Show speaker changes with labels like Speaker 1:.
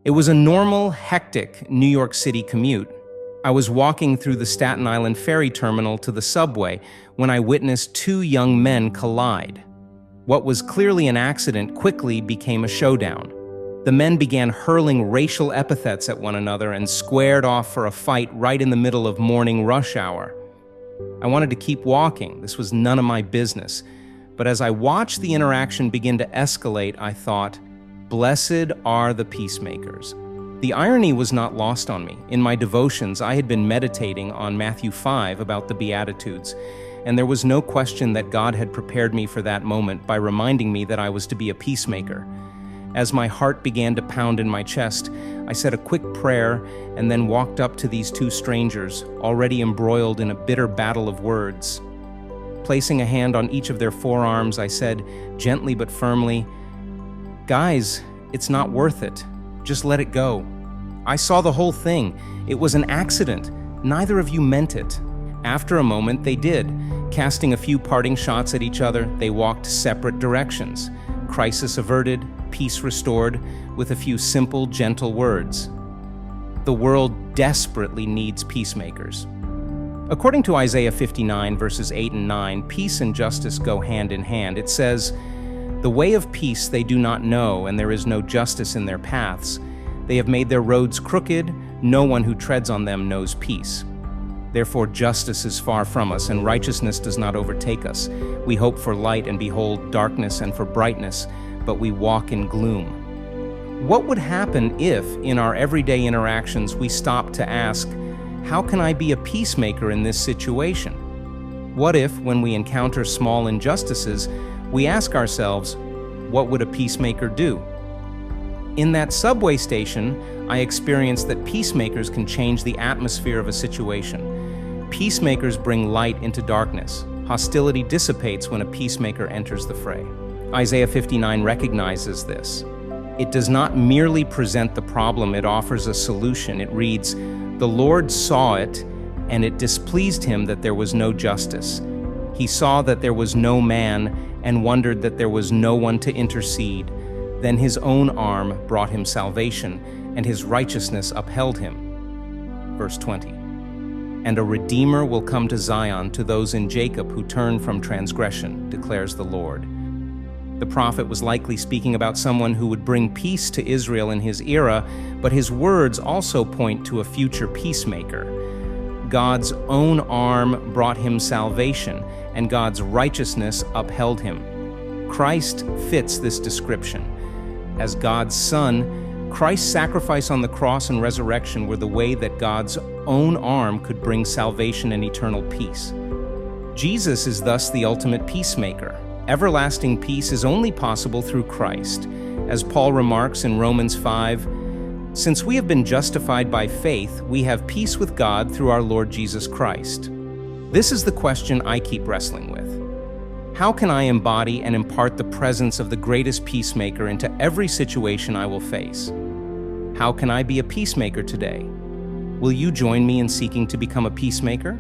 Speaker 1: It was a normal, hectic New York City commute. I was walking through the Staten Island ferry terminal to the subway when I witnessed two young men collide. What was clearly an accident quickly became a showdown. The men began hurling racial epithets at one another and squared off for a fight right in the middle of morning rush hour. I wanted to keep walking. This was none of my business. But as I watched the interaction begin to escalate, I thought, "Blessed are the peacemakers." The irony was not lost on me. In my devotions, I had been meditating on Matthew 5 about the Beatitudes, and there was no question that God had prepared me for that moment by reminding me that I was to be a peacemaker. As my heart began to pound in my chest, I said a quick prayer and then walked up to these two strangers, already embroiled in a bitter battle of words. Placing a hand on each of their forearms, I said, gently but firmly, "Guys, it's not worth it. Just let it go. I saw the whole thing. It was an accident. Neither of you meant it." After a moment, they did. Casting a few parting shots at each other, they walked separate directions. Crisis averted, peace restored, with a few simple, gentle words. The world desperately needs peacemakers. According to Isaiah 59, verses 8 and 9, peace and justice go hand in hand. It says, "The way of peace they do not know, and there is no justice in their paths. They have made their roads crooked. No one who treads on them knows peace. Therefore justice is far from us, and righteousness does not overtake us. We hope for light and behold darkness, and for brightness, but we walk in gloom." What would happen if, in our everyday interactions, we stopped to ask, how can I be a peacemaker in this situation? What if, when we encounter small injustices, we ask ourselves, what would a peacemaker do? In that subway station, I experienced that peacemakers can change the atmosphere of a situation. Peacemakers bring light into darkness. Hostility dissipates when a peacemaker enters the fray. Isaiah 59 recognizes this. It does not merely present the problem, it offers a solution. It reads, "The Lord saw it, and it displeased him that there was no justice. He saw that there was no man, and wondered that there was no one to intercede. Then his own arm brought him salvation, and his righteousness upheld him." Verse 20. "And a Redeemer will come to Zion, to those in Jacob who turn from transgression, declares the Lord." The prophet was likely speaking about someone who would bring peace to Israel in his era, but his words also point to a future peacemaker. God's own arm brought him salvation, and God's righteousness upheld him. Christ fits this description. As God's Son, Christ's sacrifice on the cross and resurrection were the way that God's own arm could bring salvation and eternal peace. Jesus is thus the ultimate peacemaker. Everlasting peace is only possible through Christ. As Paul remarks in Romans 5, "Since we have been justified by faith, we have peace with God through our Lord Jesus Christ." This is the question I keep wrestling with. How can I embody and impart the presence of the greatest peacemaker into every situation I will face? How can I be a peacemaker today? Will you join me in seeking to become a peacemaker?